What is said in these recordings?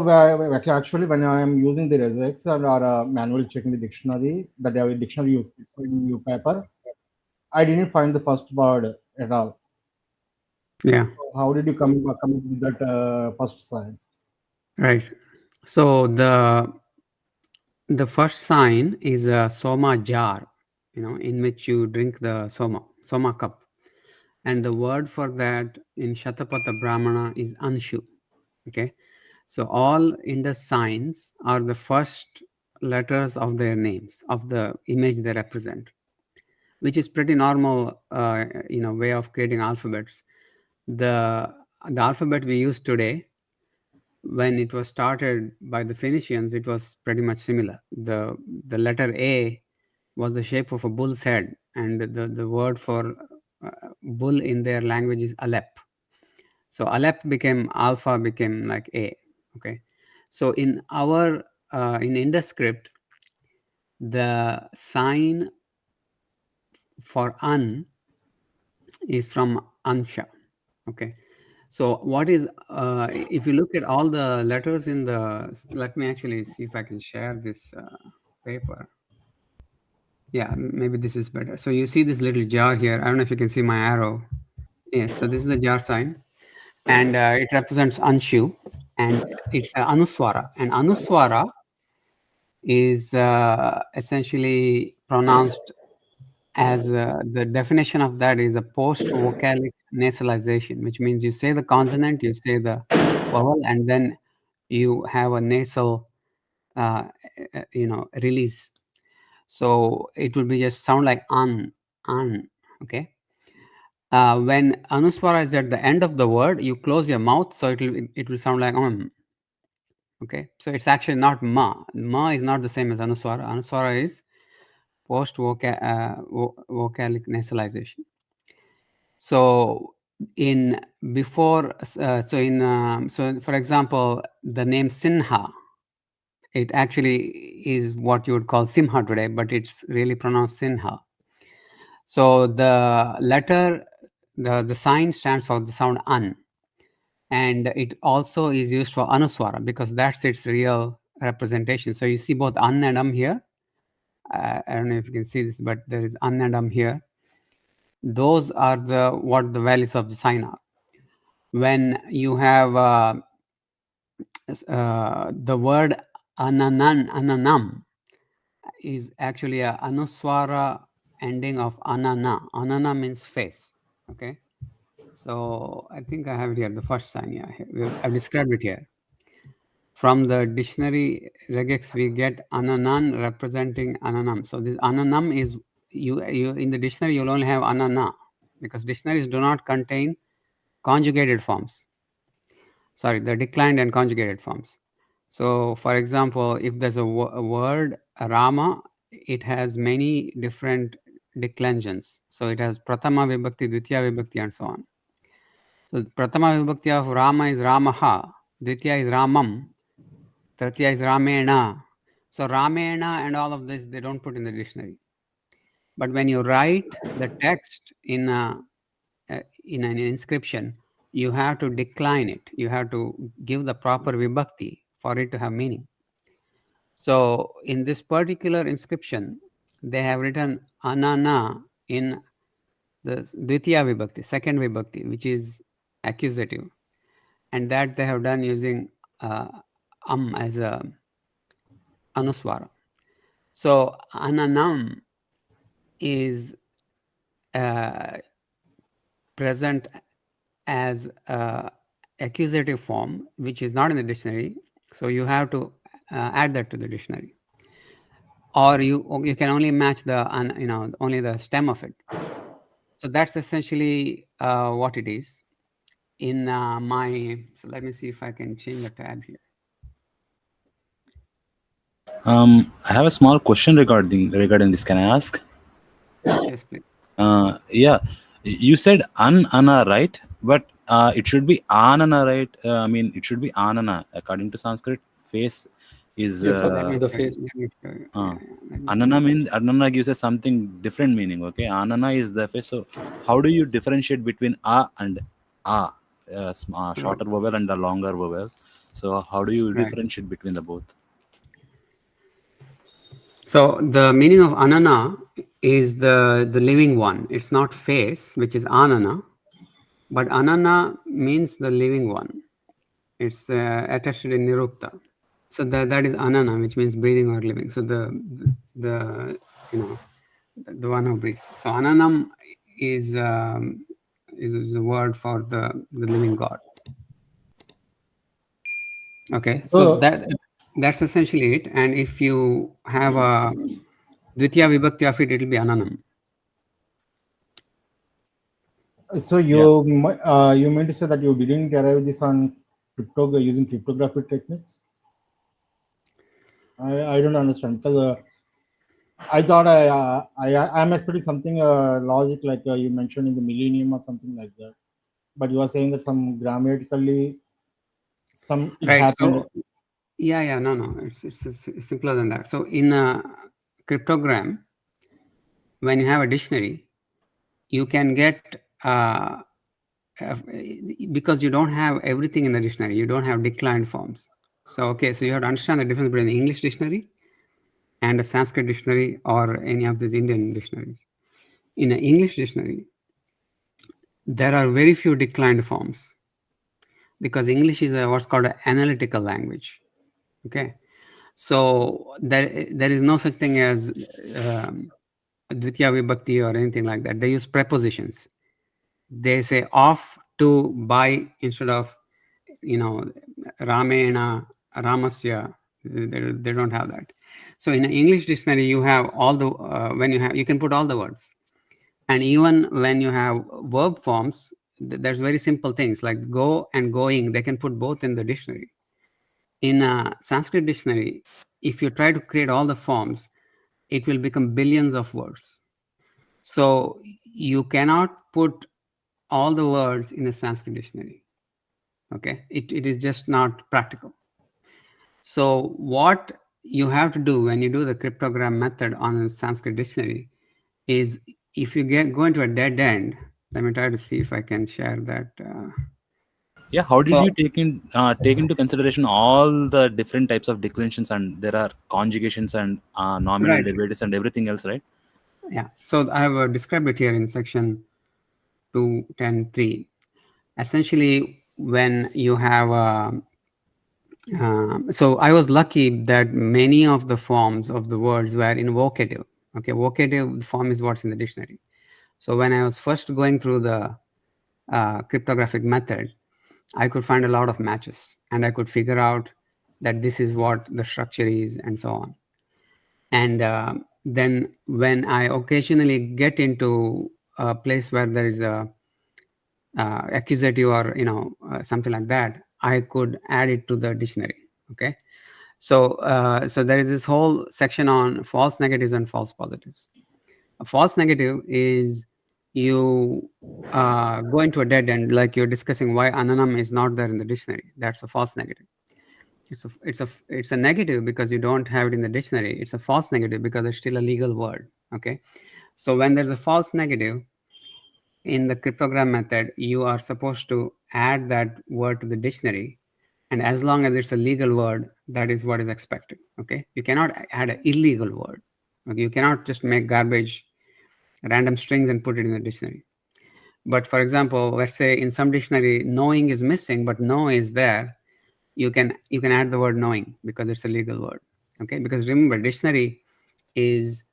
actually, when I am using the regex or manually checking the dictionary, the dictionary use new paper, I didn't find the first word at all. Yeah. How did you come up with that first sign? Right. So the first sign is a soma jar, in which you drink the soma cup. And the word for that in Shatapatha Brahmana is Anshu. Okay. So all Indus signs are the first letters of their names, of the image they represent, which is pretty normal, way of creating alphabets. The alphabet we use today, when it was started by the Phoenicians, it was pretty much similar. The letter A was the shape of a bull's head, and the word for bull in their language is Alep. So Alep became alpha, became like A. Okay. So in our in Indus script, the sign for an is from Ansha. Okay. So what is, if you look at all the letters in the, let me actually see if I can share this paper. Yeah, maybe this is better. So you see this little jar here. I don't know if you can see my arrow. Yes, so this is the jar sign. And it represents Anshu. And it's Anuswara. And Anuswara is essentially pronounced as the definition of that is a post-vocalic nasalization, which means you say the consonant, you say the vowel, and then you have a nasal, release. So it would be just sound like an, okay? When Anuswara is at the end of the word, you close your mouth, so it will sound like okay? So it's actually not ma. Ma is not the same as Anuswara. Anuswara is post-vocalic nasalization. So so for example, the name Sinha, it actually is what you would call Simha today, but it's really pronounced Sinha. So the letter, the sign stands for the sound an, and it also is used for Anuswara because that's its real representation. So you see both an and here. I don't know if you can see this, but there is an and here. Those are what the values of the sign are. When you have the word ananam is actually a anuswara ending of anana. Anana means face. Okay. So I think I have it here, the first sign. Yeah, I've described it here. From the dictionary regex, we get ananan representing ananam. So this ananam is you in the dictionary you'll only have anana because dictionaries do not contain conjugated forms. Sorry, the declined and conjugated forms. So for example, if there's a word Rama, it has many different declensions. So it has Prathama Vibhakti, Dvitiya Vibhakti, and so on. So Prathama Vibhakti of Rama is Ramaha, Dvitiya is Ramam, Tritiya is Ramena. So Ramena and all of this, they don't put in the dictionary. But when you write the text in an inscription, you have to decline it. You have to give the proper vibhakti for it to have meaning. So in this particular inscription, they have written anana in the Dvitiya Vibhakti, second Vibhakti, which is accusative. And that they have done using as a anuswara. So ananam is present as accusative form, which is not in the dictionary. So you have to add that to the dictionary, or you can only match the only the stem of it. So that's essentially what it is. In so let me see if I can change the tab here. I have a small question regarding this. Can I ask? Yes, please. Yeah, you said anana, right? But it should be anana, right? I mean, it should be anana according to Sanskrit. Face is the face. Anana gives us something different meaning. Okay, anana is the face. So how do you differentiate between a and a, shorter vowel and a longer vowel? So how do you Right. differentiate between the both? So the meaning of anana is the living one. It's not face, which is anana, but anana means the living one. It's attached in nirukta. So that is anana, which means breathing or living. So the the one who breathes. So ananam is a word for the living God. Okay, so So, that's essentially it. And if you have a Dvitiya Vibhakti of it, will be ananam. so you mean to say that you didn't derive this on using cryptographic techniques? I don't understand because I thought I'm expecting something logic like you mentioned in the millennium or something like that. But you are saying that some grammatically it Right. happened. So no, it's simpler than that. So in a cryptogram, when you have a dictionary, you can get because you don't have everything in the dictionary, you don't have declined forms. So okay, so you have to understand the difference between the English dictionary and a Sanskrit dictionary or any of these Indian dictionaries. In an English dictionary, there are very few declined forms because English is what's called an analytical language. Okay, so there is no such thing as Dvitiya Vibhakti or anything like that. They use prepositions. They say off, to, by instead of Ramena, Ramasya. They don't have that. So in an English dictionary, you have all the you can put all the words, and even when you have verb forms, there's very simple things like go and going. They can put both in the dictionary. In a Sanskrit dictionary, if you try to create all the forms, it will become billions of words. So you cannot put all the words in a Sanskrit dictionary. Okay, it is just not practical. So what you have to do when you do the cryptogram method on a Sanskrit dictionary is, if you go into a dead end, let me try to see if I can share that. Yeah, how did So you take into consideration all the different types of declensions, and there are conjugations and nominal right, derivatives and everything else, right? yeah. So I have described it here in section 2.10.3. Essentially, when you have so I was lucky that many of the forms of the words were in vocative. Okay, vocative form is what's in the dictionary. So when I was first going through the cryptographic method, I could find a lot of matches, and I could figure out that this is what the structure is, and so on. And then when I occasionally get into a place where there is a accusative or something like that, I could add it to the dictionary. Okay, so so there is this whole section on false negatives and false positives. A false negative is you go into a dead end, like you're discussing why ananam is not there in the dictionary. That's a false negative. It's a negative because you don't have it in the dictionary. It's a false negative because it's still a legal word. Okay, so when there's a false negative in the cryptogram method, you are supposed to add that word to the dictionary, and as long as it's a legal word, that is what is expected. Okay, you cannot add an illegal word. Okay, you cannot just make garbage random strings and put it in the dictionary. But for example, let's say in some dictionary knowing is missing, but know is there, you can add the word knowing because it's a legal word. Okay, because remember, dictionary is,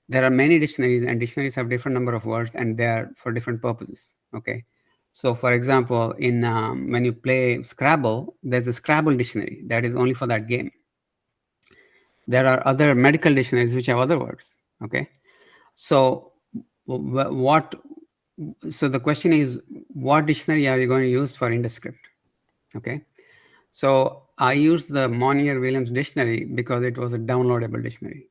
there are many dictionaries, and dictionaries have different number of words, and they are for different purposes. Okay, so for example, in when you play Scrabble, there's a Scrabble dictionary that is only for that game. There are other medical dictionaries which have other words. Okay, so what so the question is, what dictionary are you going to use for Indus Script? Okay, so I used the Monier-Williams dictionary because it was a downloadable dictionary.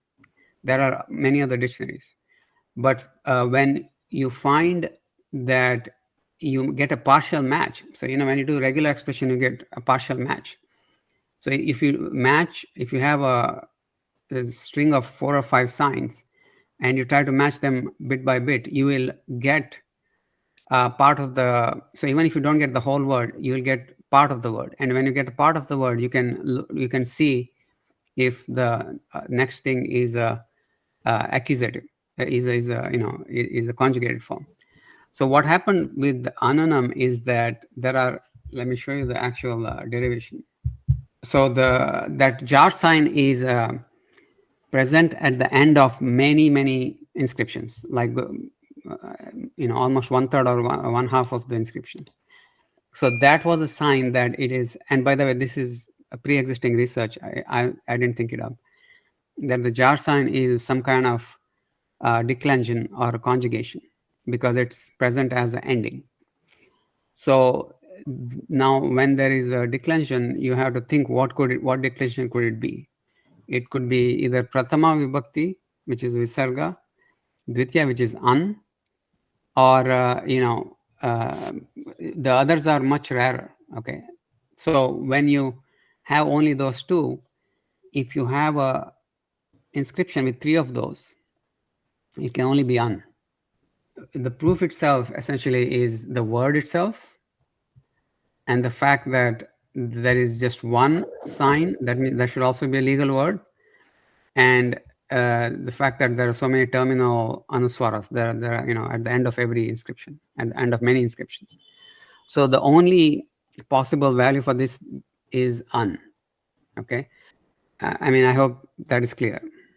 There are many other dictionaries, but when you find that you get a partial match, so when you do regular expression, you get a partial match. So if you have a string of 4 or 5 signs, and you try to match them bit by bit, you will get part of the, so even if you don't get the whole word, you will get part of the word. And when you get a part of the word, you can see if the next thing is a accusative, is a conjugated form. So what happened with the ananam is that there are, let me show you the actual derivation. So that jar sign is present at the end of many inscriptions, like almost 1/3 or one half of the inscriptions. So that was a sign that it is, and by the way, this is a pre-existing research. I didn't think it up, that the jar sign is some kind of declension or conjugation because it's present as an ending. So now when there is a declension, you have to think what declension could it be? It could be either prathama vibhakti, which is visarga, dvitiya, which is an, or the others are much rarer. Okay, so when you have only those two, if you have a inscription with 3 of those, it can only be an. The proof itself essentially is the word itself, and the fact that there is just one sign, that means there should also be a legal word, and the fact that there are so many terminal anuswaras there are, at the end of every inscription, at the end of many inscriptions. So the only possible value for this is an. Okay, I mean, I hope that is clear.